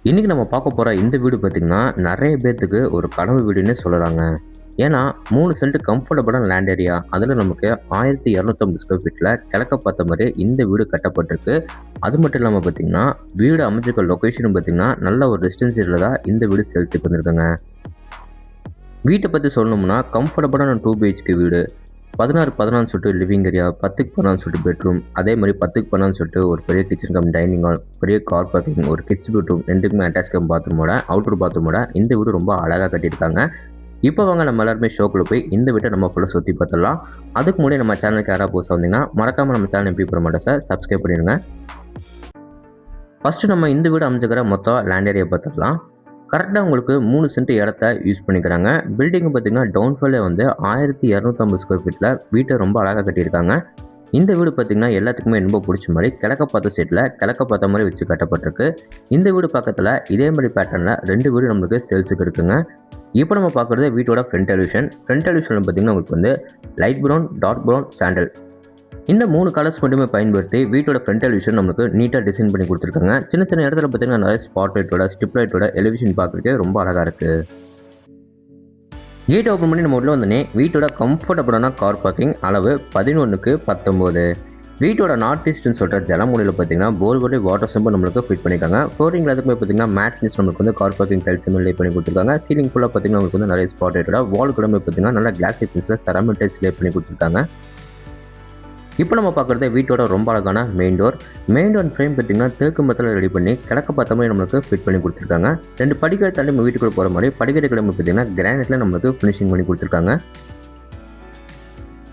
இன்றைக்கி நம்ம பார்க்க போகிற இந்த வீடு பார்த்திங்கன்னா நிறைய பேர்த்துக்கு ஒரு கனவு வீடுன்னே சொல்லலாங்க. ஏன்னா 3 சென்ட் கம்ஃபர்டபுளான லேண்ட் ஏரியா, அதில் நமக்கு 1250 ஸ்கொயர் ஃபீட்டில் கிழக்க பார்த்த மாதிரியே இந்த வீடு கட்டப்பட்டிருக்கு. அது மட்டும் இல்லாமல் பார்த்திங்கன்னா வீடு அமைச்சிருக்க லொக்கேஷனும் பார்த்திங்கன்னா நல்ல ஒரு ரெசிடென்ஸ் ஏரியாவில் தான் இந்த வீடு சேல்ஸுக்கு வந்திருக்குங்க. வீட்டை பற்றி சொல்லணும்னா கம்ஃபர்டபுளான 2 BHK வீடு, 16 சொல்லிட்டு லிவிங் ஏரியா, 10 சொல்லிட்டு பெட்ரூம், அதே மாதிரி 10 சொல்லிட்டு ஒரு பெரிய கிச்சன் கம் டைனிங் ஹால், பெரிய கார் பார்க்கிங், ஒரு கிட்ஸ் பெட்ரூம், ரெண்டுக்குமே அட்டாச் கம் பாத்ரூமோட அவுட்டர் பாத்ரூமோட இந்த வீடு ரொம்ப அழகாக கட்டியிருக்காங்க. இப்போ வாங்க நம்ம எல்லாருமே ஷோக்குள்ள போய் இந்த வீட்டை நம்ம ஃபுல்லாக சுற்றி பார்த்துடலாம். அதுக்கு முன்னாடி நம்ம சேனலுக்கு யாராவது புதுசாக வந்தீங்கன்னா மறக்காமல் நம்ம சேனல் எப்படி போட மாட்டேன் சார், சப்ஸ்கிரைப் பண்ணிடுங்க. ஃபஸ்ட்டு நம்ம இந்த வீடு அமைச்சிக்கிற மொத்தம் லேண்ட் ஏரியா பார்த்துக்கலாம். கரெக்டாக உங்களுக்கு 3 சென்ட் இடத்த யூஸ் பண்ணிக்கிறாங்க. பில்டிங் பார்த்திங்கன்னா டவுன் ஃபாலே வந்து 1250 ஸ்கொயர் ஃபீட்டில் வீட்டை ரொம்ப அழகாக கட்டியிருக்காங்க. இந்த வீடு பார்த்திங்கன்னா எல்லாத்துக்குமே ரொம்ப பிடிச்ச மாதிரி கிழக்க பார்த்த சைட்டில் கிழக்க பார்த்த மாதிரி வச்சு கட்டப்பட்டிருக்கு. இந்த வீடு பக்கத்தில் இதே மாதிரி பேட்டர்னில் 2 வீடு நம்மளுக்கு சேல்ஸுக்கு இருக்குங்க. இப்போ நம்ம பார்க்குறது வீட்டோட ஃப்ரண்ட் எலிவேஷன். ஃப்ரண்ட் எலிவேஷனில் பார்த்திங்கன்னா உங்களுக்கு வந்து light brown, dark brown, sandal, இந்த 3 கலர்ஸ் மட்டுமே பயன்படுத்தி வீட்டோட ஃப்ரண்ட் எலிவேஷன் நமக்கு நீட்டாக டிசைன் பண்ணி கொடுத்துருக்காங்க. சின்ன சின்ன இடத்துல பார்த்தீங்கன்னா நிறைய ஸ்பாட் லைட்டோட, ஸ்டிப் லைட்டோட எலிவேஷன் பார்க்குறதுக்கு ரொம்ப அழகாக இருக்குது. கேட் ஓப்பன் பண்ணி நம்ம உள்ள வந்தோடனே வீட்டோட கம்ஃபர்டபுளான கார் பார்க்கிங், அளவு 11க்கு 19. வீட்டோட நார்த் ஈஸ்ட்னு சொல்கிற ஜலமூலையில் பார்த்தீங்கன்னா போர்வெல் வாட்டர் சிம்பிள் நம்மளுக்கு ஃபிட் பண்ணியிருக்காங்க. ஃப்ளோரிங்கில் அதுக்குமே பார்த்தீங்கன்னா மேட்னஸ் நம்மளுக்கு வந்து கார் பார்க்கிங் டைல்ஸ் லே பண்ணி கொடுத்துருக்காங்க. சீலிங் ஃபுல்லாக பார்த்தீங்கன்னா உங்களுக்கு வந்து நிறைய ஸ்பாட் லைட்டோட, வால் கூட பார்த்தீங்கன்னா நல்லா கிளாஸ் ஃபினிஷில் செராமிக் டைல்ஸ் லே பண்ணி கொடுத்துருக்காங்க. இப்போ நம்ம பார்க்குறது வீட்டோட ரொம்ப அழகான main door. Main door frame பார்த்தீங்கன்னா தேக்கு மரத்தில் ரெடி பண்ணி கிழக்க பார்த்த மாதிரி நம்மளுக்கு ஃபிட் பண்ணி கொடுத்துருக்காங்க. 2 படிக்கட்டு தள்ளி நம்ம வீட்டுக்குள்ளே போகிற மாதிரி படிக்கட்டு கிளம்பி பார்த்தீங்கன்னா கிரானைட்டில் நம்மளுக்கு ஃபினிஷிங் பண்ணி கொடுத்துருக்காங்க.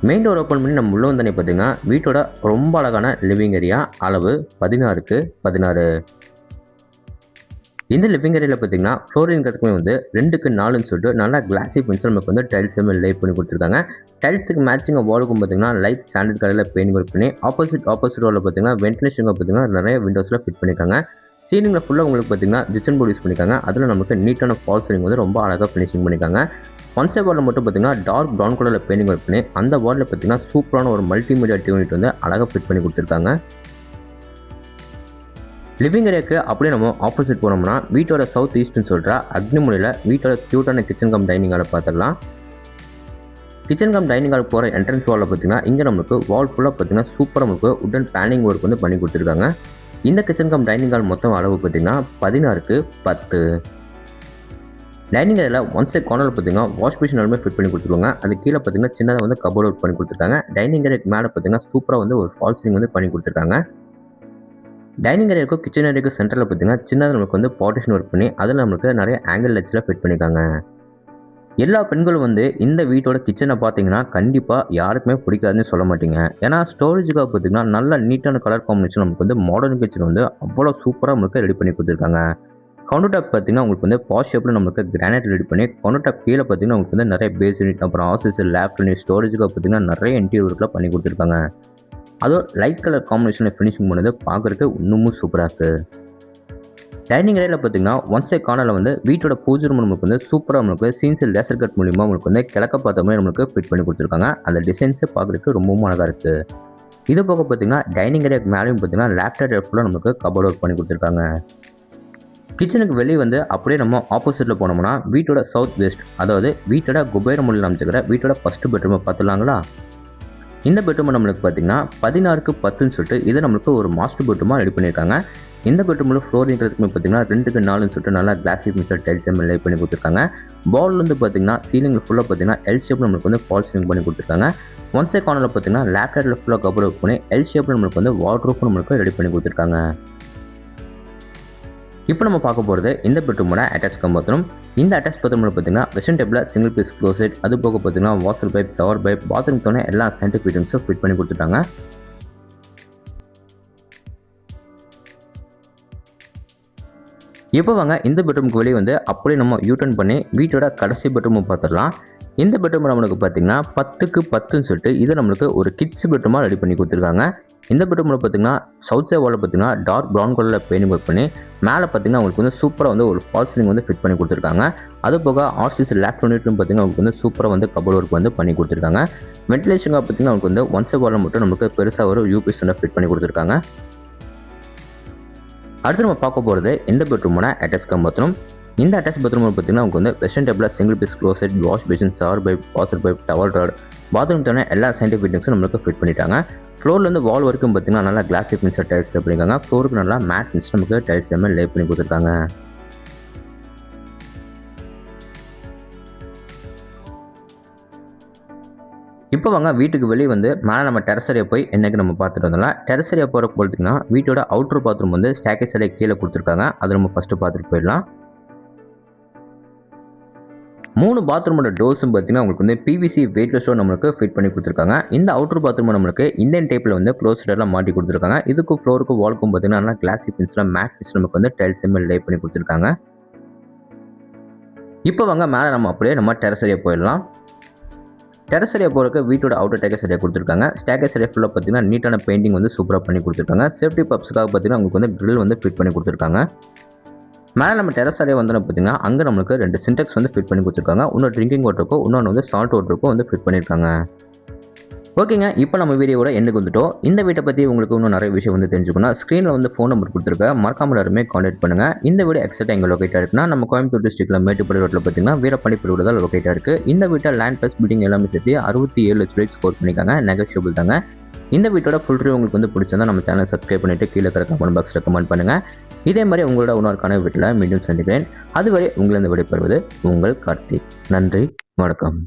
மெயின் டோர் ஓப்பன் பண்ணி நம்ம உள்ள வந்தோடனே பார்த்தீங்கன்னா வீட்டோட ரொம்ப அழகான லிவிங் ஏரியா, அளவு 16க்கு 16. இந்த லிவிங் ஏரியாவில் பார்த்தீங்கன்னா ஃப்ளோரிங்கிறதுக்குமே வந்து 2க்கு 4ன்னு சொல்லிட்டு நல்லா கிளாஸி பென்சில் நமக்கு வந்து டைல்ஸ் லே பண்ணி கொடுத்துருக்காங்க. டைல்ஸுக்கு மேட்சிங் வாலுக்கும் பார்த்தீங்கன்னா லைட் ஸ்டாண்டர்ட் கலரில் பெயிண்ட் ஒர்க் பண்ணி ஆப்போசிட் வாலில் பார்த்தீங்கன்னா வென்டிலேஷன் பார்த்தீங்கன்னா நிறைய விண்டோஸில் ஃபிட் பண்ணியிருக்காங்க. சீலிங்கில் ஃபுல்லாக உங்களுக்கு பார்த்தீங்கன்னா ஜிப்சன் போர்டு யூஸ் பண்ணியிருக்காங்க. அதில் நமக்கு நீட்டான ஃபால் சீலிங் வந்து ரொம்ப அழகாக ஃபினிஷிங் பண்ணியிருக்காங்க. ஒன் சைட் வாலில் மட்டும் பார்த்தீங்கன்னா டார்க் ப்ரௌன் கலரில் பெயிண்டிங் ஒர்க் பண்ணி அந்த வாலில் பார்த்தீங்கன்னா சூப்பரான ஒரு மல்டிமீடியா யூனிட் வந்து அழகாக ஃபிட் பண்ணி கொடுத்துருக்காங்க. லிவிங் ஏரியாவுக்கு அப்படியே நம்ம ஆப்போசிட் போனோம்னா வீட்டோட சவுத் ஈஸ்ட்னு சொல்கிற அக்னிமூலையில் வீட்டோட க்யூட்டான கிச்சன் கம் டைனிங் ஹாலை பார்த்துடலாம். கிச்சன் கம் டைனிங் ஹால் போகிற என்ட்ரன்ஸ் வாலில் பார்த்தீங்கன்னா இங்கே நம்மளுக்கு வால் ஃபுல்லாக பார்த்தீங்கன்னா சூப்பராக நமக்கு உடன் பேனிங் ஒர்க் வந்து பண்ணி கொடுத்துருக்காங்க. இந்த கிச்சன் கம் டைனிங் ஹால் மொத்தம் அளவு பார்த்தீங்கன்னா 16க்கு 10. டைனிங் ஏரியாவில் ஒன் சைட் கார்னரில் பார்த்தீங்கன்னா வாஷ் பேஷன் எல்லாமே ஃபிட் பண்ணி கொடுத்துருவாங்க. அது கீழே பார்த்தீங்கன்னா சின்னதாக வந்து கபோர்ட் ஒர்க் பண்ணி கொடுத்துருக்காங்க. டைனிங் ஏரியாவுக்கு மேலே பார்த்தீங்கன்னா சூப்பராக வந்து ஒரு ஃபால் சீலிங் வந்து பண்ணி கொடுத்துருக்காங்க. டைனிங் ஏரியாவுக்கும் கிச்சன் ஏரியாவுக்கும் சென்டரில் பார்த்தீங்கன்னா சின்னதாக நமக்கு வந்து பார்ட்டிஷன் ஒர்க் பண்ணி அதில் நம்மளுக்கு நிறைய ஆங்கிள் லைட்ஸில் ஃபிட் பண்ணியிருக்காங்க. எல்லா பெண்களும் வந்து இந்த வீட்டோட கிச்சனை பார்த்தீங்கன்னா கண்டிப்பாக யாருக்குமே பிடிக்காதுன்னு சொல்ல மாட்டீங்க. ஏன்னா ஸ்டோரேஜுக்காக பார்த்தீங்கன்னா நல்ல நீட்டான கலர் காம்பினேஷன் நமக்கு வந்து மாடர்ன் கிச்சன் வந்து அவ்வளோ சூப்பராக நம்மளுக்கு ரெடி பண்ணி கொடுத்துருக்காங்க. கவுண்டர் டாப் பார்த்தீங்கன்னா உங்களுக்கு வந்து பாஷ் ஷேப்பில் நம்மளுக்கு கிரானைட் ரெடி பண்ணி கவுண்டர் டாப் கீழே பார்த்தீங்கன்னா உங்களுக்கு வந்து நிறைய பேஸ் யூனிட், அப்புறம் ஆஃபீஸ் லேப் யூனிட், ஸ்டோரேஜுக்காக பார்த்தீங்கன்னா நிறைய இன்டீரியர் ஒர்க்கில் பண்ணி கொடுத்துருக்காங்க. அதுவும் லைட் கலர் காம்பினேஷனில் ஃபினிஷிங் பண்ணது பார்க்குறதுக்கு இன்னமும் சூப்பராக இருக்குது. டைனிங் ஏரியாவில் பார்த்தீங்கன்னா ஒன் சைட் கார்னரில் வந்து வீட்டோட பூஜை ரூம் நமக்கு வந்து சூப்பராக நம்மளுக்கு சீன்ஸில் லேசர் கட் மூலிமா உங்களுக்கு வந்து கிழக்க பார்த்த மாதிரி நம்மளுக்கு ஃபிட் பண்ணி கொடுத்துருக்காங்க. அந்த டிசைன்ஸை பார்க்குறதுக்கு ரொம்பவும் அழகாக இருக்குது. இது போக பார்த்தீங்கன்னா டைனிங் ஏரியாவுக்கு மேலேயும் பார்த்தீங்கன்னா லேப்டாப் ஃபுல்லாக நமக்கு கபோர்ட் ஒர்க் பண்ணி கொடுத்துருக்காங்க. கிச்சனுக்கு வெளியே வந்து அப்படியே நம்ம ஆப்போசிட்டில் போனோம்னா வீட்டோட சவுத் வெஸ்ட், அதாவது வீட்டோட குபேர மூலையில் அமைச்சுக்கிற வீட்டோட ஃபஸ்ட்டு பெட்ரூமை பார்த்துலாங்களா. இந்த பெட்ரூம் நம்மளுக்கு பார்த்தீங்கன்னா 16க்கு 10ன்னு சொல்லிட்டு இதை நம்மளுக்கு ஒரு மாஸ்டர் பெட்ரூமாக ரெடி பண்ணியிருக்காங்க. இந்த பெட்ரூமில் ஃப்ளோரிங்கிறதுக்குமே பார்த்தீங்கன்னா 2க்கு 4ன்னு சொல்லிட்டு நல்லா கிளாஸி மிக்சர் டைல்ஸ் லே பண்ணி கொடுத்துருக்காங்க. பால் வந்து பார்த்தீங்கன்னா சீலிங்கில் ஃபுல்லாக பார்த்தீங்கன்னா எல் ஷேப்பில் நம்மளுக்கு வந்து ஃபால் சீலிங் பண்ணி கொடுத்துருக்காங்க. ஒன் சைட் கார்னரில் பார்த்தீங்கன்னா லேப்டாப்பில் ஃபுல்லாக கபோர்ட் ஒர்க் பண்ணி எல் ஷேப்பில் நம்மளுக்கு வந்து வார்ட்ரோப் நம்மளுக்கு ரெடி பண்ணி கொடுத்துருக்காங்க. இப்போ நம்ம பார்க்க போகிறது இந்த பெட்ரூமோட அட்டாச் பாத்ரூம். இந்த அட்டாச் பாத்ரூமில் பார்த்தீங்கன்னா வெஸ்டர்ன் டைப்பில் சிங்கிள் பீஸ் க்ளோசெட், அது போக பார்த்தீங்கன்னா washer pipe, shower pipe, bathroom தோணை எல்லா சானிட்டரி ஃபிட்டிங்ஸும் ஃபிட் பண்ணி கொடுத்துட்டாங்க. இப்போ வாங்க இந்த பெட்ரூமுக்கு வெளியே வந்து அப்படியே நம்ம யூட்டர்ன் பண்ணி வீட்டோட கடைசி பெட்ரூமை பார்த்துடலாம். இந்த பெட்ரூம் நம்மளுக்கு பார்த்தீங்கன்னா 10க்கு 10ன்னு சொல்லிட்டு இதை நம்மளுக்கு ஒரு கிட்ஸ் பெட்ரூமாக ரெடி பண்ணி கொடுத்துருக்காங்க. இந்த பெட்ரூமில் பார்த்தீங்கன்னா சவுத் சைட் வாலில் பார்த்தீங்கன்னா டார்க் ப்ரௌன் கலரில் பெயிண்டிங் ஒர்க் பண்ணி மேலே பார்த்தீங்கன்னா உங்களுக்கு வந்து சூப்பராக வந்து ஒரு ஃபால் சீலிங் வந்து ஃபிட் பண்ணி கொடுத்துருக்காங்க. அது போக ஆர்சிஸ் லேப் யூனிட்டும் பார்த்தீங்கன்னா உங்களுக்கு வந்து சூப்பராக வந்து கபோர்ட் ஒர்க் வந்து பண்ணி கொடுத்துருக்காங்க. வென்டிலேஷனாக பார்த்தீங்கன்னா உங்களுக்கு வந்து ஒன் சைட் வாலில் மட்டும் நமக்கு பெருசாக ஒரு யூபிஎஸ் வந்து ஃபிட் பண்ணி கொடுத்துருக்காங்க. அடுத்து நம்ம பார்க்க போகிறது இந்த பெட்ரூமோட அட்டாச் பாத்ரூம். இந்த அட்டாச் பாத்ரூம் பார்த்தீங்கன்னா உங்களுக்கு வந்து வெஸ்டர்ன் டைப்பில் single piece closet, wash basin, shower pipe, washer pipe, towel rod, bathroom தேவையான எல்லா சயின்டிஃபிக் ஃபிட்டிங்ஸும் நம்மளுக்கு ஃபிட் பண்ணிட்டாங்க. ஃப்ளோர்லேருந்து வால் வரைக்கும் பார்த்தீங்கன்னா நல்லா கிளாஸ் ஃபினிஷர் டைல்ஸ் லே பண்ணியிருக்காங்க. ஃப்ளோருக்கு நல்லா மேட் ஃபினிஷ் நமக்கு டைல்ஸ் எல்லாமே லே பண்ணி கொடுத்துருக்காங்க. இப்போ வாங்க வீட்டுக்கு வெளியே வந்து மேலே நம்ம டெரஸ் ஏரியா போய் என்னைக்கு நம்ம பார்த்துட்டு வந்தோம்னா, டெரஸ் ஏரியா போகிற பார்த்தீங்கன்னா வீட்டோட அவுட்டர் பாத்ரூம் வந்து ஸ்டேக்கேஸ் ஏரியா கீழே கொடுத்துருக்காங்க. அதை நம்ம ஃபஸ்ட்டு பார்த்துட்டு போயிடலாம். 3 பாத்ரூமோட டோர்ஸும் பார்த்தீங்கன்னா உங்களுக்கு வந்து பிவிசி வெயிட்லெஸ் டோர் நம்மளுக்கு ஃபிட் பண்ணி கொடுத்துருக்காங்க. இந்த அவுட்டர் பாத்ரூம் நம்மளுக்கு இந்தியன் டைப்பில் வந்து க்ளோஸ் டோர்லாம் மாட்டி கொடுத்துருக்காங்க. இதுக்கும் ஃப்ளோருக்கும் வால்க்கும் பார்த்தீங்கன்னா நல்லா கிளாசி பின்ஸ்லாம் மேட் பின்ஸ் நமக்கு வந்து டைல்ஸ் லே பண்ணி கொடுத்துருக்காங்க. இப்போ வாங்க மேலே நம்ம அப்படியே நம்ம டெரஸ் ஏரியா போயிடலாம். டெரஸ் ஏரியா போகிறதுக்கு வீட்டோட அவுட்டர் டேக்கஸ் ஏரியா கொடுத்துருக்காங்க. ஸ்டேக்கஸ் ஏரியா ஃபுல்லாக பார்த்தீங்கன்னா நீட்டான பெயிண்டிங் வந்து சூப்பராக பண்ணி கொடுத்துருக்காங்க. சேஃப்டி பர்பஸ்க்காக பார்த்தீங்கன்னா உங்களுக்கு வந்து கிரில் வந்து ஃபிட் பண்ணி கொடுத்துருக்காங்க. மேலே நம்ம டெரஸ் ஏரியா வந்து பார்த்தீங்கன்னா அங்கே நம்மளுக்கு 2 சின்டெக்ஸ் வந்து ஃபிட் பண்ணி கொடுத்துருக்காங்க. இன்னொரு ட்ரிங்கிங் வாட்டருக்கும் இன்னொன்று வந்து சால்ட் வாட்டருக்கும் வந்து ஃபிட் பண்ணியிருக்காங்க. ஓகேங்க, இப்போ நம்ம வீடியோட எண்டுக்கு வந்துட்டோம். இந்த வீட்டை பற்றி உங்களுக்கு இன்னும் நிறைய விஷயம் வந்து தெரிஞ்சுக்கணும். ஸ்க்ரீனில் வந்து ஃபோன் நம்பர் கொடுத்துருக்கேன், மறக்காம எல்லாருமே கான்டாக்ட் பண்ணுங்கள். இந்த வீடு எக்ஸாக்டாக எங்கே லொக்கேட்டாக இருக்குன்னா நம்ம கோயம்புத்தூர் டிஸ்ட்ரிக்ட்டில் மேட்டுப்பாளையம் ரோட்டில் பார்த்தீங்கன்னா வீரப்பள்ளிப்பள்ளி தான் லொக்கேட்டாக இருக்குது. இந்த வீட்டை லேண்ட் ப்ளஸ் பில்டிங் எல்லாமே சேர்த்து 67 லட்ச ரூபாய்க்கு ஸ்கோர் பண்ணிக்காங்க. நெகோஷியபிள் தாங்க. இந்த வீட்டோட ஃபுல் ரிவ்யூ உங்களுக்கு வந்து பிடிச்சிருந்தா நம்ம சேனல் சப்ஸ்கிரைப் பண்ணிவிட்டு கீழே இருக்கிற கமெண்ட் பாக்ஸில் கமெண்ட் பண்ணுங்கள். இதே மாதிரி உங்களோட இன்னொரு வீட்டில் மீண்டும் சந்திக்கிறேன். அதுவரை உங்களை விடைபெறுவது உங்கள் கார்த்திக். நன்றி, வணக்கம்.